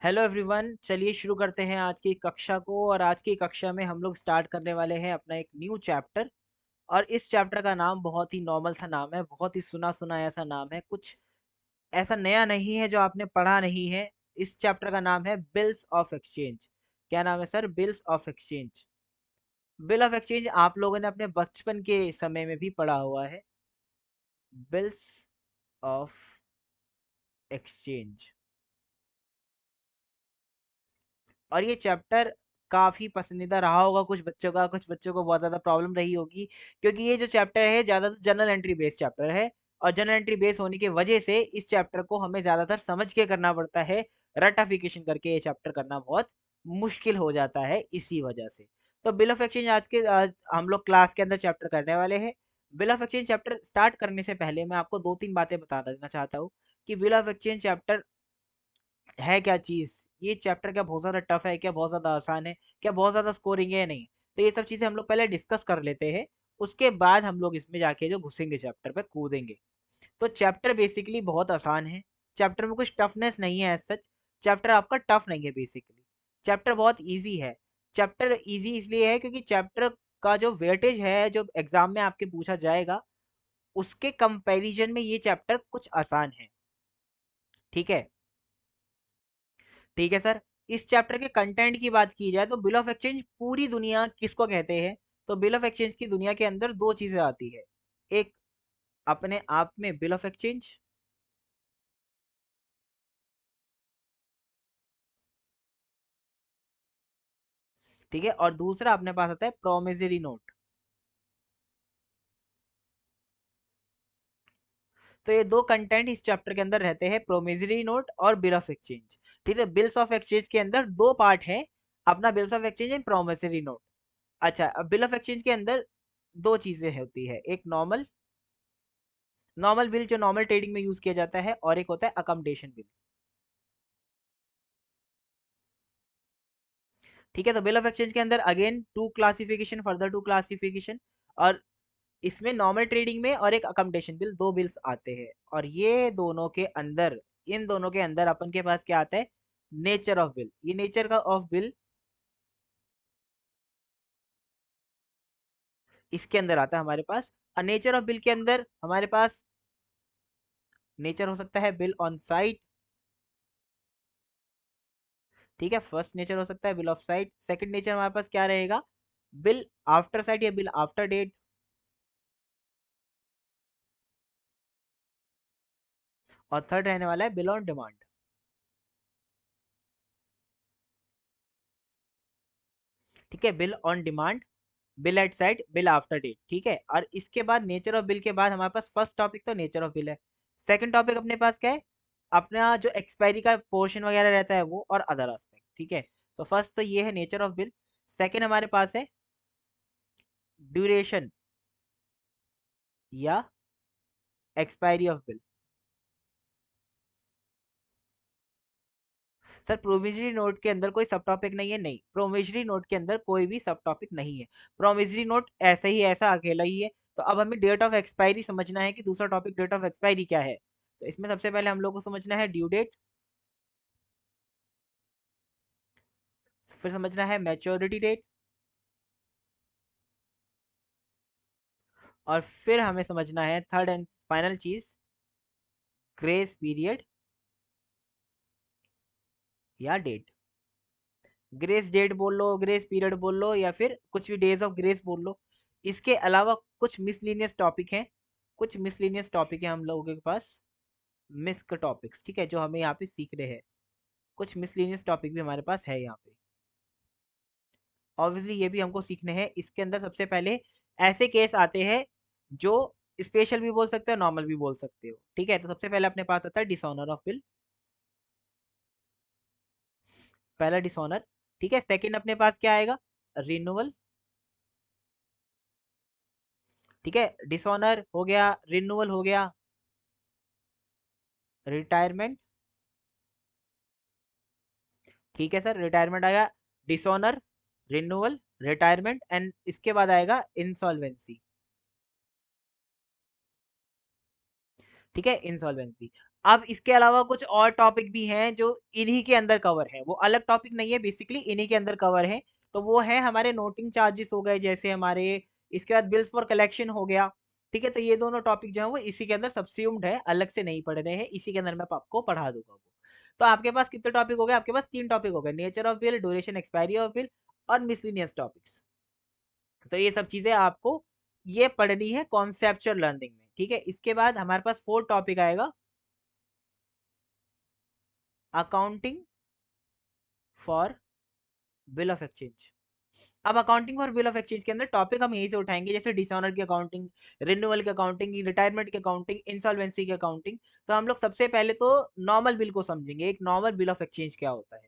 Hello everyone, चलिए शुरू करते हैं आज की कक्षा को। और आज की कक्षा में हम लोग स्टार्ट करने वाले हैं अपना एक न्यू चैप्टर। और इस चैप्टर का नाम बहुत ही नॉर्मल सा नाम है, बहुत ही सुना सुना ऐसा नाम है, कुछ ऐसा नया नहीं है जो आपने पढ़ा नहीं है। इस चैप्टर का नाम है बिल्स ऑफ एक्सचेंज। क्या नाम है sir? Bills of exchange. Bill of exchange आप लोगों ने अपने बचपन के समय में भी पढ़ा हुआ है। Bills of exchange. और ये चैप्टर काफ़ी पसंदीदा रहा होगा कुछ बच्चों का, कुछ बच्चों को बहुत ज़्यादा प्रॉब्लम रही होगी, क्योंकि ये जो चैप्टर है ज़्यादातर जनरल एंट्री बेस्ड चैप्टर है। और जनरल एंट्री बेस्ड होने की वजह से इस चैप्टर को हमें ज़्यादातर समझ के करना पड़ता है। रटाफिकेशन करके ये चैप्टर करना बहुत मुश्किल हो जाता है इसी वजह से। तो बिल ऑफ एक्सचेंज आज हम लोग क्लास के अंदर चैप्टर करने वाले हैं। Bill of exchange chapter start करने से पहले मैं आपको दो तीन बातें बता देना चाहता हूँ कि बिल ऑफ एक्सचेंज चैप्टर है क्या चीज़। ये चैप्टर क्या बहुत ज़्यादा टफ है, क्या बहुत ज़्यादा आसान है, क्या बहुत ज़्यादा स्कोरिंग है या नहीं। तो ये सब चीज़ें हम लोग पहले डिस्कस कर लेते हैं, उसके बाद हम लोग इसमें जाके जो घुसेंगे चैप्टर पे कूदेंगे। तो चैप्टर बेसिकली बहुत आसान है। चैप्टर में कुछ टफनेस नहीं है एज सच। चैप्टर आपका टफ नहीं है बेसिकली। चैप्टर बहुत ईजी है। चैप्टर ईजी इसलिए है क्योंकि चैप्टर का जो वेटेज है, जो एग्जाम में आपके पूछा जाएगा, उसके कंपैरिजन में ये चैप्टर कुछ आसान है। ठीक है? ठीक है सर। इस चैप्टर के कंटेंट की बात की जाए तो बिल ऑफ एक्सचेंज पूरी दुनिया किसको कहते हैं? तो बिल ऑफ एक्सचेंज की दुनिया के अंदर दो चीजें आती है। एक अपने आप में बिल ऑफ एक्सचेंज, ठीक है, और दूसरा अपने पास आता है प्रोमिसरी नोट। तो ये दो कंटेंट इस चैप्टर के अंदर रहते हैं, प्रोमिसरी नोट और बिल ऑफ एक्सचेंज। ठीक है, बिल्स ऑफ एक्सचेंज के अंदर दो पार्ट है, अपना bills of exchange and promissory note. अच्छा, अब बिल ऑफ एक्सचेंज के अंदर दो चीजें होती है, एक नॉर्मल नॉर्मल बिल जो नॉर्मल ट्रेडिंग में यूज किया जाता है, और एक होता है अकोमोडेशन बिल। ठीक है, तो बिल ऑफ एक्सचेंज के अंदर again two classification, further two classification. और इसमें नॉर्मल ट्रेडिंग में और एक अकोमोडेशन बिल, दो बिल्स आते हैं। और ये दोनों के अंदर, इन दोनों के अंदर अपन के पास क्या आता है? Nature of bill. ये नेचर का ऑफ बिल इसके अंदर आता है हमारे पास। और नेचर ऑफ बिल के अंदर हमारे पास नेचर हो सकता है बिल ऑन साइट। ठीक है, फर्स्ट नेचर हो सकता है bill of sight. Second nature हमारे पास क्या रहेगा? बिल आफ्टर साइट या बिल आफ्टर डेट। और थर्ड रहने वाला है बिल ऑन डिमांड। ठीक है, bill on demand, bill at sight, bill after date. ठीक है, और इसके बाद नेचर ऑफ बिल के बाद हमारे पास फर्स्ट टॉपिक तो नेचर ऑफ बिल है। सेकंड टॉपिक अपने पास क्या है? अपना जो एक्सपायरी का पोर्शन वगैरह रहता है वो, और अदर एस्पेक्ट। ठीक है, तो फर्स्ट तो ये है नेचर ऑफ बिल। सेकंड हमारे पास है ड्यूरेशन या expiry of bill. Sir, promissory note के अंदर कोई सब टॉपिक नहीं है? नहीं, प्रोविजरी नोट के अंदर कोई भी सब टॉपिक नहीं है। प्रोविजरी नोट ऐसे ही ऐसा अकेला ही है। तो अब हमें डेट ऑफ एक्सपायरी समझना है कि दूसरा टॉपिक डेट ऑफ एक्सपायरी क्या है। तो इसमें सबसे पहले हम लोग को समझना है ड्यू डेट, फिर समझना है मैच्योरिटी डेट, और फिर हमें समझना है थर्ड एंड फाइनल चीज, ग्रेस पीरियड या डेट। ग्रेस डेट बोल लो, ग्रेस पीरियड बोल लो, या फिर कुछ भी डेज ऑफ ग्रेस बोल लो। इसके अलावा कुछ मिसलिनियस टॉपिक हैं, कुछ मिसलिनियस टॉपिक है हम लोगों के पास, मिस्क टॉपिक्स। ठीक है, जो हमें यहाँ पे सीख रहे हैं। कुछ मिसलिनियस टॉपिक भी हमारे पास है यहाँ पे। ऑब्वियसली ये भी हमको सीखने हैं। इसके अंदर सबसे पहले ऐसे केस आते हैं जो स्पेशल भी बोल सकते हो, नॉर्मल भी बोल सकते हो। ठीक है, तो सबसे पहले अपने पास आता है डिसऑनर ऑफ बिल। पहला डिसऑनर। ठीक है, सेकंड अपने पास क्या आएगा? रिन्यूअल। ठीक है, डिसऑनर हो गया, रिन्यूअल हो गया, रिटायरमेंट। ठीक है सर, रिटायरमेंट आया, डिसऑनर, रिन्यूअल, रिटायरमेंट, एंड इसके बाद आएगा इंसॉल्वेंसी। ठीक है, इंसॉल्वेंसी। अब इसके अलावा कुछ और टॉपिक भी हैं जो इन्हीं के अंदर कवर है, वो अलग टॉपिक नहीं है, बेसिकली इन्हीं के अंदर कवर है। तो वो है हमारे नोटिंग चार्जेस हो गए जैसे हमारे, इसके बाद बिल्स फॉर कलेक्शन हो गया। ठीक है, तो ये दोनों टॉपिक जो है वो इसी के अंदर सबस्यूम्ड है, अलग से नहीं पढ़ रहे हैं, इसी के अंदर मैं आपको पढ़ा दूंगा वो। तो आपके पास कितने टॉपिक हो गए? आपके पास 3 टॉपिक हो गए, nature of bill, duration expiry of bill और मिसलिनियस टॉपिक्स। तो ये सब चीजें आपको ये पढ़नी है कॉन्सेप्चुअल लर्निंग में। ठीक है, इसके बाद हमारे पास 4 टॉपिक आएगा, accounting for bill of exchange. अब accounting for bill of exchange के अंदर टॉपिक हम यहीं से उठाएंगे, जैसे डिसऑनर की अकाउंटिंग, रिन्यूअल की अकाउंटिंग, रिटायरमेंट की अकाउंटिंग, इंसॉल्वेंसी की अकाउंटिंग। तो हम लोग सबसे पहले तो नॉर्मल बिल को समझेंगे, एक नॉर्मल बिल ऑफ एक्सचेंज क्या होता है।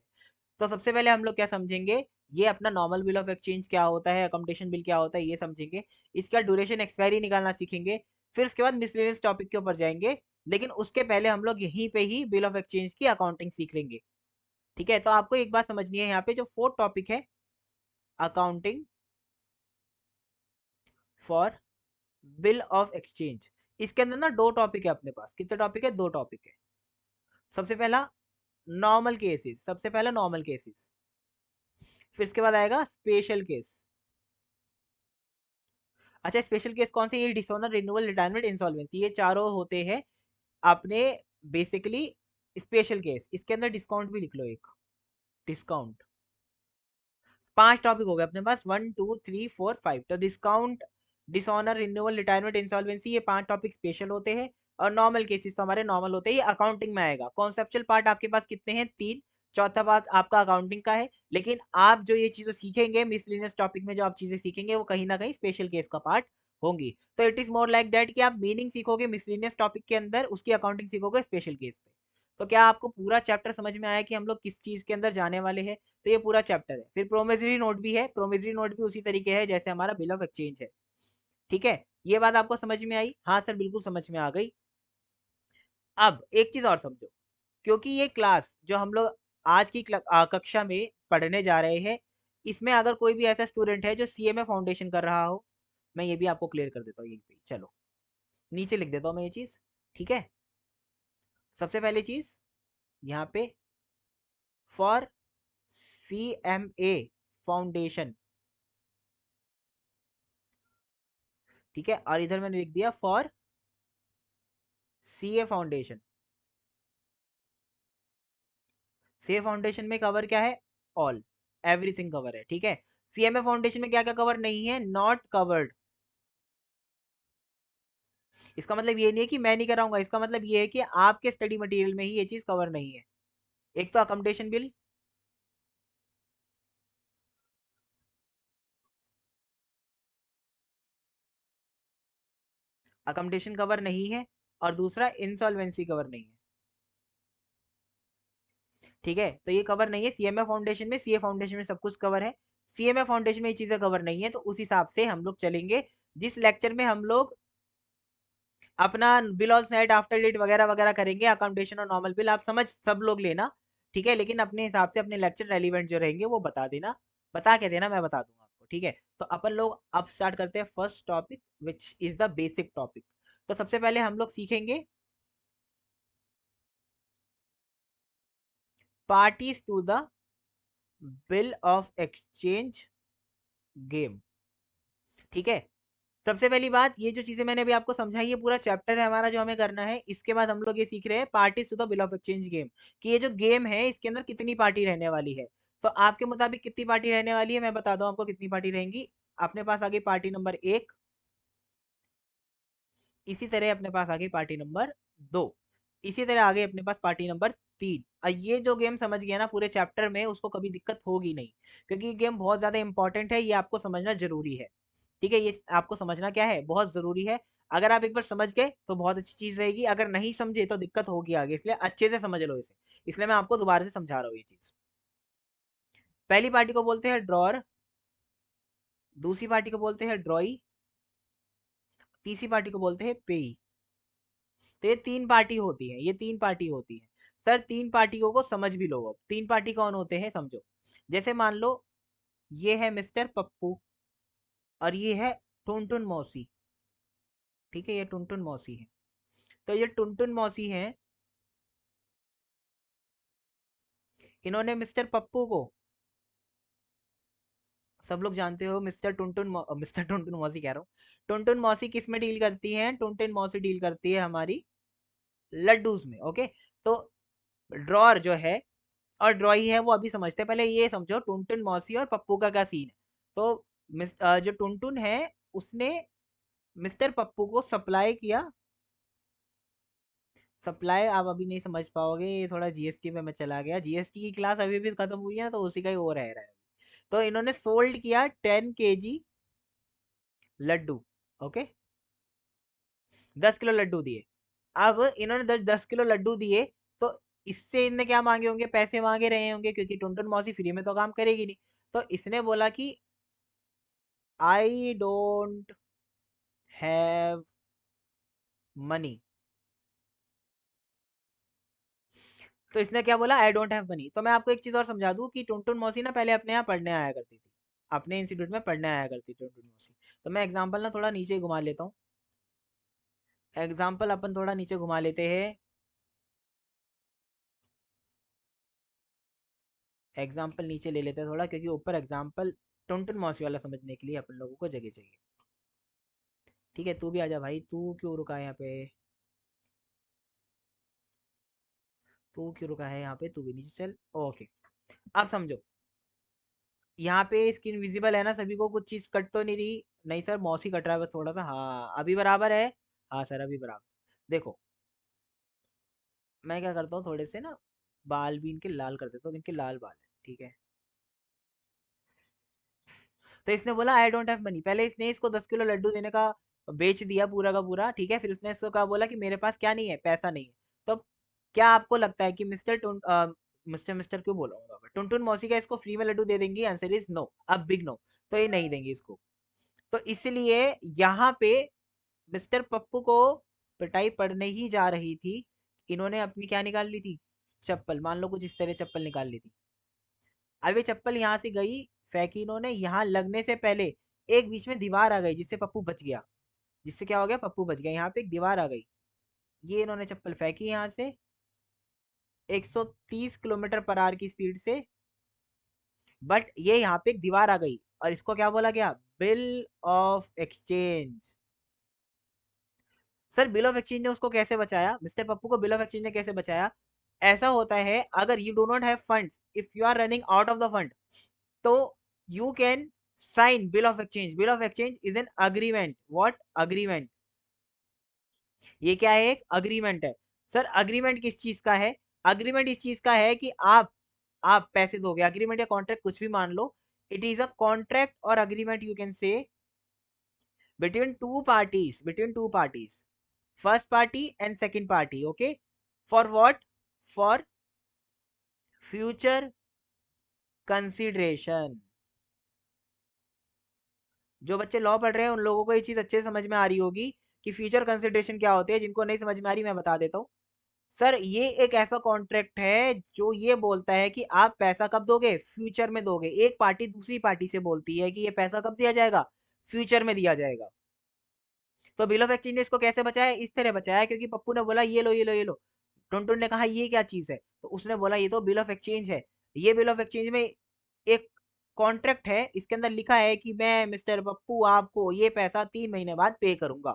तो सबसे पहले हम लोग क्या समझेंगे, ये अपना नॉर्मल बिल ऑफ एक्सचेंज क्या होता है, अकोमोडेशन बिल क्या होता है, ये समझेंगे। इसका ड्यूरेशन एक्सपायरी निकालना सीखेंगे। फिर उसके बाद मिसलेनियस टॉपिक के ऊपर जाएंगे, लेकिन उसके पहले हम लोग यहीं पे ही बिल ऑफ एक्सचेंज की अकाउंटिंग सीख लेंगे। ठीक है, तो आपको एक बात समझनी है, यहाँ पे जो 4 टॉपिक है, accounting for bill of exchange, इसके अंदर ना 2 टॉपिक है अपने पास। कितने टॉपिक है? 2 टॉपिक है। सबसे पहला नॉर्मल केसेस, सबसे पहला नॉर्मल केसेस, फिर इसके बाद आएगा स्पेशल केस। अच्छा, स्पेशल केस कौन से? ये डिसऑनर, रिन्यूअल, रिटायरमेंट, इंसॉल्वेंसी, ये चारों होते हैं अपने बेसिकली स्पेशल केस। इसके अंदर डिस्काउंट भी लिख लो एक, डिस्काउंट। 5 टॉपिक हो गए अपने पास, 1 2 3 4 5। तो discount, dishonour, renewal, retirement, insolvency, ये 5 टॉपिक स्पेशल होते हैं। और नॉर्मल केसेस तो हमारे नॉर्मल होते हैं, ये अकाउंटिंग में आएगा। कॉन्सेप्चुअल पार्ट आपके पास कितने हैं? 3। चौथा पार्ट आपका अकाउंटिंग का है, लेकिन आप जो ये चीजें सीखेंगे मिसलिनियस टॉपिक में, जो आप चीजें सीखेंगे वो कहीं ना कहीं स्पेशल केस का पार्ट होंगी। तो it is more like that कि आप मीनिंग सीखोगे मिसलिनियस टॉपिक के अंदर, उसकी अकाउंटिंग सीखोगे स्पेशल केस पे। तो क्या आपको पूरा चैप्टर समझ में आया कि हम लोग किस चीज के अंदर जाने वाले हैं? तो ये पूरा चैप्टर है। फिर प्रोमिसरी नोट भी है, प्रोमिसरी नोट भी उसी तरीके है जैसे हमारा बिल ऑफ एक्सचेंज है। ठीक है, ये बात आपको समझ में आई? हाँ सर, बिल्कुल समझ में आ गई। अब एक चीज और समझो, क्योंकि ये क्लास जो हम लोग आज की कक्षा में पढ़ने जा रहे हैं, इसमें अगर कोई भी ऐसा स्टूडेंट है जो सीएमए फाउंडेशन कर रहा हो, मैं ये भी आपको क्लियर कर देता हूँ यहीं पे। चलो नीचे लिख देता हूँ मैं ये चीज। ठीक है, सबसे पहली चीज यहाँ पे फॉर सीएमए फाउंडेशन। ठीक है, और इधर मैंने लिख दिया for CA foundation. CA foundation में कवर क्या है? ऑल, एवरीथिंग कवर है। ठीक है, सीएमए फाउंडेशन में क्या क्या कवर नहीं है? Not covered. इसका मतलब ये नहीं है कि मैं नहीं कराऊंगा, इसका मतलब ये है कि आपके स्टडी मटेरियल में ही ये चीज कवर नहीं है। एक तो अकोमोडेशन बिल, अकोमोडेशन कवर नहीं है, और दूसरा इंसॉल्वेंसी कवर नहीं है। ठीक है, तो ये कवर नहीं है सीएमए फाउंडेशन में। सीए फाउंडेशन में सब कुछ कवर है, सीएमए फाउंडेशन में ये चीजें कवर नहीं है। तो उस हिसाब से हम लोग चलेंगे। जिस लेक्चर में हम लोग अपना bill on sight, after date वगैरह वगैरह करेंगे, अकाउंटेशन और नॉर्मल बिल आप समझ सब लोग लेना। ठीक है, लेकिन अपने हिसाब से अपने लेक्चर रेलिवेंट जो रहेंगे वो बता देना, बता के देना, मैं बता दूंगा आपको। ठीक है, तो अपन लोग अब स्टार्ट करते हैं first topic which is the basic topic. तो सबसे पहले हम लोग सीखेंगे parties to the bill of exchange game. ठीक है, सबसे पहली बात, ये जो चीजें मैंने अभी आपको समझाई, ये पूरा चैप्टर है हमारा जो हमें करना है। इसके बाद हम लोग ये सीख रहे हैं parties to the bill of exchange game, कि ये जो गेम है इसके अंदर कितनी पार्टी रहने वाली है। तो आपके मुताबिक कितनी पार्टी रहने वाली है, मैं बता दूं आपको कितनी पार्टी रहेंगी। अपने पास आ गई पार्टी नंबर 1, इसी तरह अपने पास आ गई पार्टी नंबर 2, इसी तरह आ गई अपने पास पार्टी नंबर 3। और ये जो गेम समझ गया ना पूरे चैप्टर में, उसको कभी दिक्कत होगी नहीं, क्योंकि ये गेम बहुत ज्यादा इंपॉर्टेंट है, ये आपको समझना जरूरी है। ठीक है, ये आपको समझना क्या है, बहुत जरूरी है। अगर आप एक बार समझ गए तो बहुत अच्छी चीज रहेगी, अगर नहीं समझे तो दिक्कत होगी आगे, इसलिए अच्छे से समझ लो इसे। इसलिए मैं आपको दोबारा से समझा रहा हूँ ये चीज। पहली पार्टी को बोलते हैं ड्रॉर, दूसरी पार्टी को बोलते हैं ड्रॉई, तीसरी पार्टी को बोलते हैं पेई। तो ये 3 पार्टी होती है, ये 3 पार्टी होती है। सर 3 पार्टियों को समझ भी लो। अब 3 पार्टी कौन होते हैं समझो। जैसे मान लो ये है मिस्टर पप्पू, और ये है टुनटुन मौसी। ठीक है, ये टुनटुन मौसी है। तो ये टुनटुन मौसी है, इन्होंने मिस्टर पप्पू को, सब लोग जानते हो मिस्टर टुनटुन मिस्टर टुनटुन मौसी कह रहा हूँ, टुनटुन मौसी किस में डील करती हैं, टुनटुन मौसी डील करती है हमारी लड्डूज में। ओके, तो ड्रॉर जो है और ड्रॉई है वो अभी समझते हैं, पहले ये समझो टुनटुन मौसी और पप्पू का क्या सीन है। तो जो टुनटुन है उसने मिस्टर पप्पू को सप्लाई किया, सप्लाई आप अभी नहीं समझ पाओगे, ये थोड़ा जीएसटी में मैं चला गया, जीएसटी की क्लास अभी भी खत्म हुई है तो उसी का ही वो रह रहा है। तो इन्होंने सोल्ड किया 10 kg लड्डू। ओके, 10 किलो लड्डू दिए। अब इन्होंने 10 किलो लड्डू दिए, तो इससे इनने क्या मांगे होंगे, पैसे मांगे रहे होंगे, क्योंकि टुनटुन मौसी फ्री में तो काम करेगी नहीं। तो इसने बोला कि आई डोंट हैव मनी। तो इसने क्या बोला, आई डोंट हैव मनी। तो मैं आपको एक चीज और समझा दूं कि टुनटुन मौसी ना पहले अपने यहाँ पढ़ने आया करती थी, अपने इंस्टीट्यूट में पढ़ने आया करती थी टुनटुन मौसी। तो मैं एग्जाम्पल ना थोड़ा नीचे घुमा लेता हूँ, एग्जाम्पल अपन थोड़ा नीचे घुमा लेते हैं, एग्जाम्पल नीचे ले लेते हैं थोड़ा, क्योंकि ऊपर एग्जाम्पल टुनटुन मौसी वाला समझने के लिए अपन लोगों को जगह चाहिए। ठीक है, तू भी आजा भाई, तू क्यों रुका है यहाँ पे, तू क्यों रुका है यहाँ पे, तू भी नीचे चल। ओके, अब समझो, यहाँ पे स्क्रीन विजिबल है ना सभी को, कुछ चीज कट तो नहीं रही, नहीं सर मौसी कट रहा है बस थोड़ा सा, हाँ अभी बराबर है, हाँ सर अभी बराबर। देखो, मैं क्या करता हूँ, थोड़े से ना बाल भी इनके लाल कर देता हूँ, इनके लाल बाल है, ठीक है। तो इसने बोला आई डोंट हैव मनी, पहले इसने इसको 10 किलो लड्डू देने का बेच दिया पूरा का पूरा, ठीक है। फिर उसने इसको कहा, बोला कि मेरे पास क्या नहीं है, पैसा नहीं है। तो क्या आपको लगता है कि मिस्टर टुन मिस्टर मिस्टर क्यों बोल रहा हूँ, टुनटुन मौसी का इसको फ्री में लड्डू दे देंगी? आंसर इज नो, अब बिग नो। तो ये नहीं देंगे इसको। तो इसलिए यहाँ पे मिस्टर पप्पू को पिटाई पड़ने ही जा रही थी, इन्होंने अपनी क्या निकाल ली थी, चप्पल, मान लो कुछ इस तरह चप्पल निकाल ली थी। अब ये चप्पल यहाँ से गई, फेंकी इन्होंने, यहाँ लगने से पहले एक बीच में दीवार आ गई जिससे पप्पू बच गया, जिससे क्या हो गया, पप्पू बच गया, यहाँ पे एक दीवार आ गई। ये इन्होंने चप्पल फेंकी यहाँ से 130 किलोमीटर पर आवर की स्पीड से, बट ये यहाँ पे एक दीवार आ गई, और इसको क्या बोला गया, bill of exchange. Sir bill of exchange ने उसको कैसे बचाया, मिस्टर पप्पू को बिल ऑफ एक्सचेंज ने कैसे बचाया? ऐसा होता है, अगर you do not have funds, if you are running out of the fund, तो you can sign bill of exchange. Bill of exchange is an agreement, what agreement, ये क्या है, एक अग्रीमेंट है। सर अग्रीमेंट किस चीज का है, अग्रीमेंट इस चीज का है कि आप पैसे दोगे, अग्रीमेंट या कॉन्ट्रैक्ट कुछ भी मान लो, इट इज अ कॉन्ट्रैक्ट और agreement you can say between two parties, first party and second party, okay, for what, for future consideration। जो बच्चे लॉ पढ़ रहे हैं उन लोगों को ये चीज अच्छे से समझ में आ रही होगी कि फ्यूचर कंसिडरेशन क्या होते हैं, जिनको नहीं समझ में आ रही मैं बता देता हूँ। सर ये एक ऐसा कॉन्ट्रैक्ट है जो ये बोलता है कि आप पैसा कब दोगे, फ्यूचर में दोगे। एक पार्टी दूसरी पार्टी से बोलती है कि ये पैसा कब दिया जाएगा, फ्यूचर में दिया जाएगा। तो बिल ऑफ एक्सचेंज ने इसको कैसे बचाया, इस तरह बचाया, क्योंकि पप्पू ने बोला ये लो ये लो ये लो, टुनटुन ने कहा ये क्या चीज है, तो उसने बोला ये तो बिल ऑफ एक्सचेंज है। ये बिल ऑफ एक्सचेंज में एक कॉन्ट्रैक्ट है, इसके अंदर लिखा है कि मैं मिस्टर पप्पू आपको ये पैसा 3 महीने बाद पे करूंगा,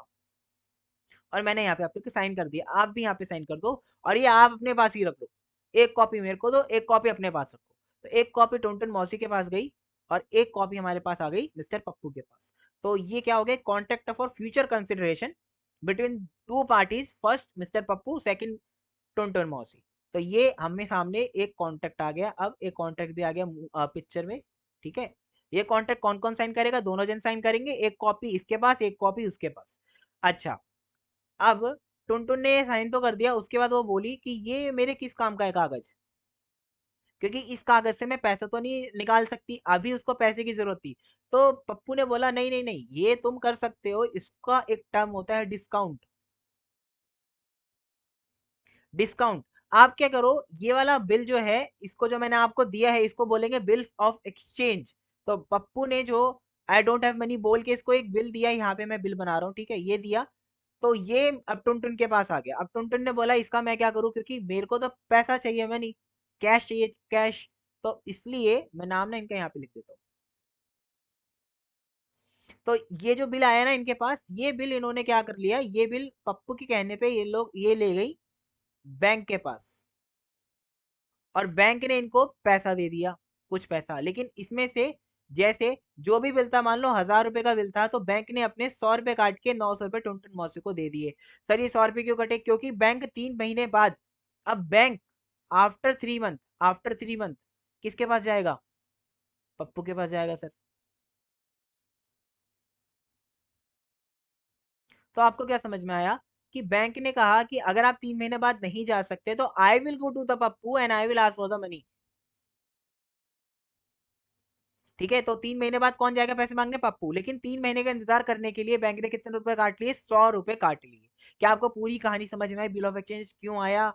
और मैंने यहाँ पे आपको साइन कर दिया, आप भी यहाँ पे साइन कर दो, और ये आप अपने पास ही रख लो, एक कॉपी मेरे को दो, एक कॉपी अपने पास रखो। तो एक कॉपी टुनटुन मौसी के पास गई, और एक कॉपी हमारे पास आ गई मिस्टर पप्पू के पास। तो ये क्या हो गया, contract for future consideration between two parties, first mister Pappu, second Tuntun मौसी। तो ये हमें सामने एक कॉन्ट्रैक्ट आ गया, अब एक कॉन्ट्रैक्ट भी आ गया पिक्चर में, ठीक है। ये कॉन्ट्रैक्ट कौन कौन साइन करेगा, दोनों जन साइन करेंगे, एक कॉपी इसके पास एक कॉपी उसके पास। अच्छा, अब टुनटुन ने साइन तो कर दिया, उसके बाद वो बोली कि ये मेरे किस काम का है कागज, क्योंकि इस कागज से मैं पैसा तो नहीं निकाल सकती, अभी उसको पैसे की जरूरत थी। तो पप्पू ने बोला नहीं नहीं नहीं, ये तुम कर सकते हो, इसका एक टर्म होता है डिस्काउंट। डिस्काउंट, आप क्या करो, ये वाला बिल जो है, इसको जो मैंने आपको दिया है इसको बोलेंगे बिल ऑफ एक्सचेंज। तो पप्पू ने जो आई डोंट हैव मनी बोल के इसको एक बिल दिया, यहाँ पे मैं बिल बना रहा हूँ, ठीक है, ये दिया। तो ये अब टुनटुन के पास आ गया, अब टुनटुन ने बोला इसका मैं क्या करूं, क्योंकि मेरे को तो पैसा चाहिए मनी, कैश चाहिए, कैश। तो इसलिए मैं नाम ना इनका यहाँ पे लिख देता हूँ। तो ये जो बिल आया ना इनके पास, ये बिल इन्होंने क्या कर लिया, ये बिल पप्पू के कहने पे ये लोग ये ले गई बैंक के पास, और बैंक ने इनको पैसा दे दिया, कुछ पैसा। लेकिन इसमें से जैसे जो भी बिल था, मान लो 1000 रुपए का बिल था, तो बैंक ने अपने 100 रुपए काट के 900 रुपए टुनटुन मौसी को दे दिए। सर ये 100 रुपए क्यों कटे, क्योंकि बैंक 3 महीने बाद, अब बैंक आफ्टर 3 मंथ किसके पास जाएगा, पप्पू के पास जाएगा सर। तो आपको क्या समझ में आया कि बैंक ने कहा कि अगर आप 3 महीने बाद नहीं जा सकते तो I will go to the Pappu and I will ask for the money. ठीक है, तो 3 महीने बाद कौन जाएगा पैसे मांगने, पप्पू। लेकिन 3 महीने का इंतजार करने के लिए बैंक ने कितने रुपए काट लिए, 100 रुपए काट लिए। क्या आपको पूरी कहानी समझ में आई, बिल ऑफ एक्सचेंज क्यों आया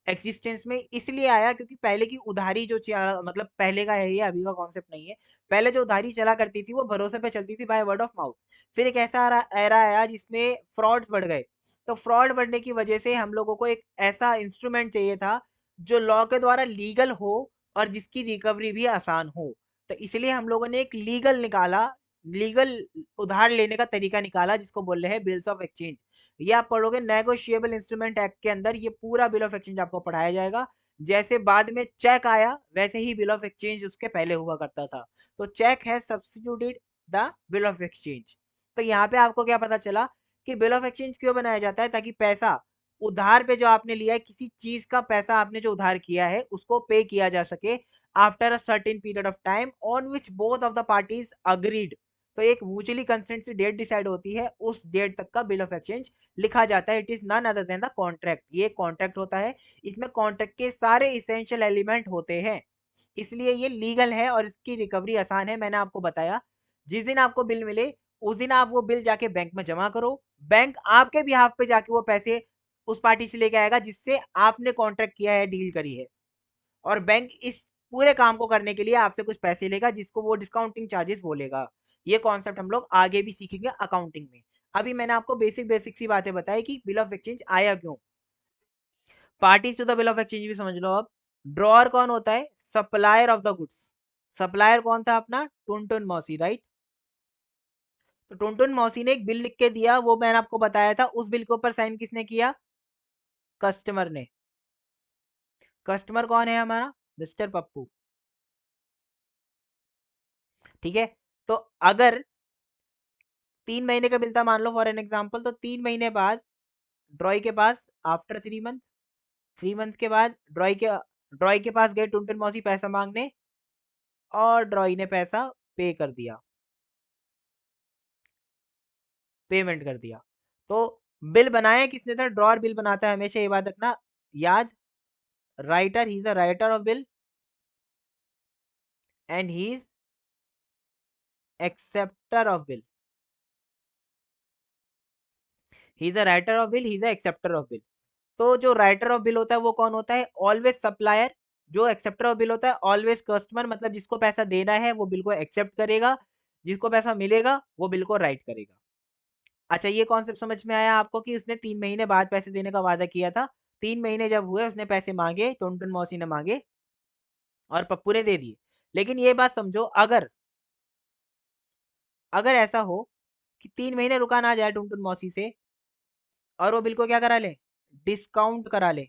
एग्जिस्टेंस में, इसलिए आया क्योंकि पहले की उधारी जो मतलब पहले का है, ये अभी का कॉन्सेप्ट नहीं है। पहले जो उधारी चला करती थी वो भरोसे पे चलती थी, बाय वर्ड ऑफ माउथ। फिर एक ऐसा एरा आया जिसमें फ्रॉड्स बढ़ गए। तो फ्रॉड बढ़ने की वजह से हम लोगों को एक ऐसा इंस्ट्रूमेंट चाहिए था जो लॉ के द्वारा लीगल हो और जिसकी रिकवरी भी आसान हो। तो इसलिए हम लोगों ने एक लीगल निकाला, लीगल उधार लेने का तरीका निकाला, जिसको बोल रहे हैं बिल्स ऑफ एक्सचेंज। ये आप पढ़ोगे नेगोशिएबल इंस्ट्रूमेंट एक्ट के अंदर, ये पूरा बिल ऑफ एक्सचेंज आपको पढ़ाया जाएगा। जैसे बाद में चेक आया, वैसे ही बिल ऑफ एक्सचेंज उसके पहले हुआ करता था। तो चेक है substituted the bill of exchange. तो यहाँ पे आपको क्या पता चला कि बिल ऑफ एक्सचेंज क्यों बनाया जाता है, ताकि पैसा उधार पे जो आपने लिया है, किसी चीज का पैसा आपने जो उधार किया है उसको पे किया जा सके after a certain period of time on which both of the parties agreed. तो एक म्यूचुअली कंसेंट से डेट डिसाइड होती है, उस डेट तक का बिल ऑफ एक्सचेंज लिखा जाता है। It is none other than the contract. ये कॉन्ट्रैक्ट होता है, इसमें कॉन्ट्रैक्ट के सारे इसेंशियल एलिमेंट होते हैं, इसलिए ये लीगल है और इसकी रिकवरी आसान है। मैंने आपको बताया, जिस दिन आपको बिल मिले उस दिन आप वो बिल जाके बैंक में जमा करो, बैंक आपके बिहाफ पे जाके वो पैसे उस पार्टी से लेके आएगा जिससे आपने कॉन्ट्रैक्ट किया है, डील करी है। और बैंक इस पूरे काम को करने के लिए आपसे कुछ पैसे लेगा, जिसको वो डिस्काउंटिंग चार्जेस बोलेगा। ये कॉन्सेप्ट हम लोग आगे भी सीखेंगे अकाउंटिंग में। अभी मैंने आपको बेसिक बेसिक सी बातें बताई कि बिल ऑफ एक्सचेंज आया क्यों। Parties to the bill of exchange भी समझ लो अब। ड्रॉअर कौन होता है, supplier of the goods. Supplier कौन था अपना, टुनटुन मौसी, राइट। तो टुनटुन मौसी ने एक बिल लिख के दिया, वो मैंने आपको बताया था। उस बिल के ऊपर साइन किसने किया, कस्टमर ने। कस्टमर कौन है हमारा, मिस्टर पप्पू। ठीक है, तो अगर 3 महीने का बिल था मान लो फॉर एन एग्जाम्पल, तो 3 महीने बाद ड्रॉय के पास, आफ्टर 3 मंथ, 3 मंथ के बाद ड्रॉय के पास गए टुनटुन मौसी पैसा मांगने, और ड्रॉय ने पैसा पे कर दिया, पेमेंट कर दिया। तो बिल बनाया किसने था, ड्रॉअर बिल बनाता है हमेशा, ये बात रखना याद। Writer, he is a writer of bill and he is acceptor of bill. He is a writer of bill, he is a acceptor of bill. तो जो राइटर ऑफ बिल होता है वो कौन होता है, ऑलवेज सप्लायर। जो एक्सेप्टर ऑफ बिल होता है ऑलवेज कस्टमर, मतलब जिसको पैसा देना है वो बिल को एक्सेप्ट करेगा, जिसको पैसा मिलेगा वो बिल को राइट करेगा। अच्छा, ये कॉन्सेप्ट समझ में आया आपको कि उसने 3 महीने बाद पैसे देने का वादा किया था। 3 महीने जब हुए उसने पैसे मांगे, टुनटुन मौसी ने मांगे और पप्पू ने दे दिए। लेकिन ये बात समझो, अगर अगर ऐसा हो कि 3 महीने रुका ना जाए टुनटुन मौसी से, और वो बिल को क्या करा ले, डिस्काउंट करा ले,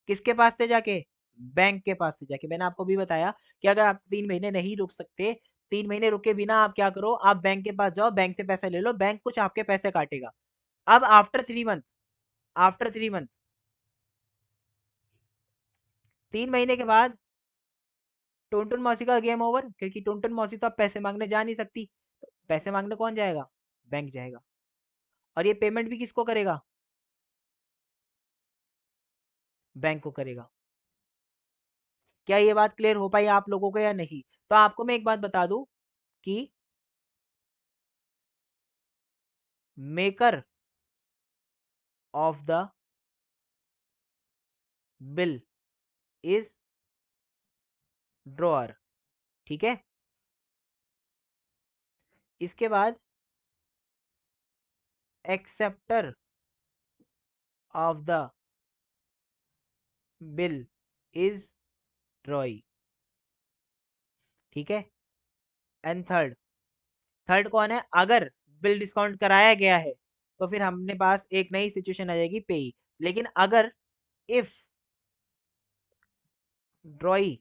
किसके पास से जाके, बैंक के पास से जाके। मैंने आपको भी बताया कि अगर आप 3 महीने नहीं रुक सकते, 3 महीने रुके बिना आप क्या करो, आप बैंक के पास जाओ, बैंक से पैसा ले लो, बैंक कुछ आपके पैसे काटेगा। अब आफ्टर 3 मंथ 3 महीने के बाद टुनटुन मौसी का गेम ओवर, क्योंकि टुनटुन मौसी तो अब पैसे मांगने जा नहीं सकती। तो पैसे मांगने कौन जाएगा, बैंक जाएगा। और ये पेमेंट भी किसको करेगा, बैंक को करेगा। क्या ये बात क्लियर हो पाई आप लोगों को या नहीं। तो आपको मैं एक बात बता दूं कि maker of the bill is drawer. ठीक है, इसके बाद acceptor of the bill is ड्रॉई, ठीक है। एंड थर्ड, थर्ड कौन है? अगर बिल डिस्काउंट कराया गया है तो फिर हमने पास एक नई सिचुएशन आ जाएगी, पेई। लेकिन अगर if drawee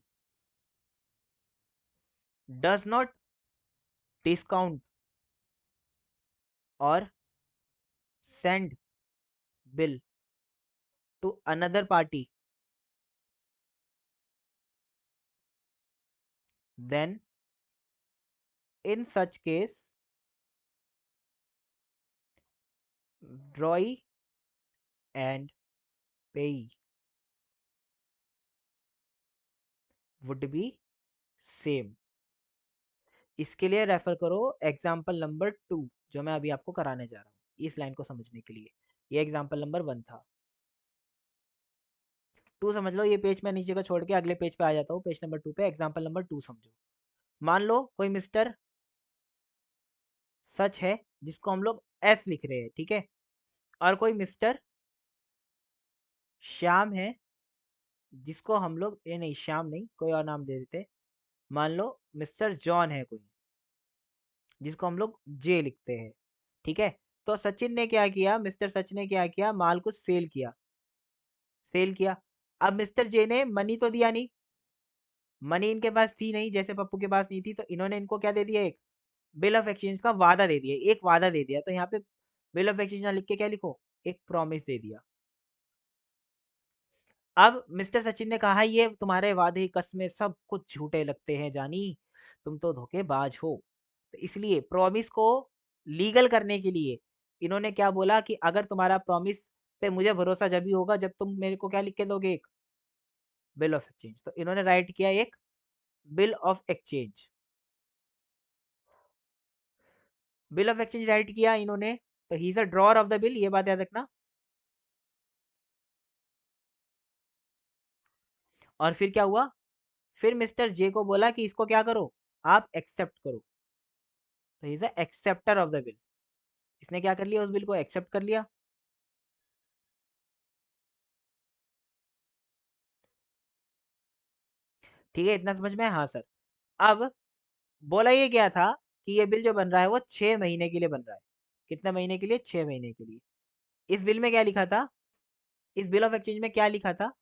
does not discount और send bill to another party, then in such case drawee and payee would be same। इसके लिए रेफर करो एग्जाम्पल नंबर 2 जो मैं अभी आपको कराने जा रहा हूँ इस लाइन को समझने के लिए। ये एग्जाम्पल नंबर 1 था, 2 समझ लो। ये पेज मैं नीचे का छोड़ के अगले पेज पे आ जाता हूँ, पेज नंबर 2 पे। एग्जाम्पल नंबर 2 समझो। मान लो कोई मिस्टर सच है जिसको हम लोग एस लिख रहे हैं, ठीक है। और कोई मिस्टर श्याम है जिसको हम लोग, ये नहीं श्याम नहीं, कोई और नाम दे देते। मान लो मिस्टर जॉन है कोई जिसको हम लोग जे लिखते हैं, ठीक है। तो सचिन ने क्या किया, मिस्टर सचिन ने क्या किया, माल को सेल किया, सेल किया। अब मिस्टर जे ने मनी तो दिया नहीं, मनी इनके पास थी नहीं, जैसे पप्पू के पास नहीं थी। तो इन्होंने इनको क्या दे दिया, एक बिल ऑफ एक्सचेंज का वादा दे दिया, एक वादा दे दिया। तो यहाँ पे बिल ऑफ एक्सचेंज ना लिख के क्या लिखो, एक प्रॉमिस दे दिया। अब मिस्टर सचिन ने कहा ये तुम्हारे वादे कस्में सब कुछ झूठे लगते हैं जानी, तुम तो धोखेबाज हो। तो इसलिए प्रॉमिस को लीगल करने के लिए इन्होंने क्या बोला कि अगर तुम्हारा प्रॉमिस पे मुझे भरोसा जब भी होगा जब तुम मेरे को क्या लिख के दोगे, एक बिल ऑफ एक्सचेंज। तो इन्होंने राइट किया एक bill of exchange, bill of exchange right किया इन्होंने। तो he is a drawer of the bill, ये बात याद रखना। और फिर क्या हुआ, फिर मिस्टर जे को बोला कि इसको क्या करो, आप एक्सेप्ट करो। तो he is a acceptor of the bill, इसने क्या कर लिया, उस बिल को एक्सेप्ट कर लिया। ठीक है, इतना समझ में है? हाँ सर। अब बोला ये क्या था कि ये बिल जो बन रहा है वो 6 महीने के लिए बन रहा है। कितने महीने के लिए? 6 महीने के लिए। इस बिल में क्या लिखा था, इस बिल ऑफ एक्सचेंज में क्या लिखा था,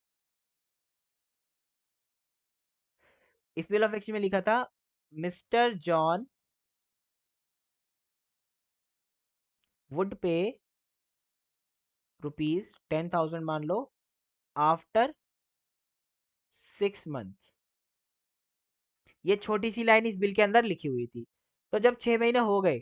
इस बिल ऑफ एक्सचेंज में लिखा था मिस्टर जॉन वुड पे ₹10,000 मान लो आफ्टर 6 मंथ्स। ये छोटी सी लाइन इस बिल के अंदर लिखी हुई थी। तो जब 6 महीने हो गए,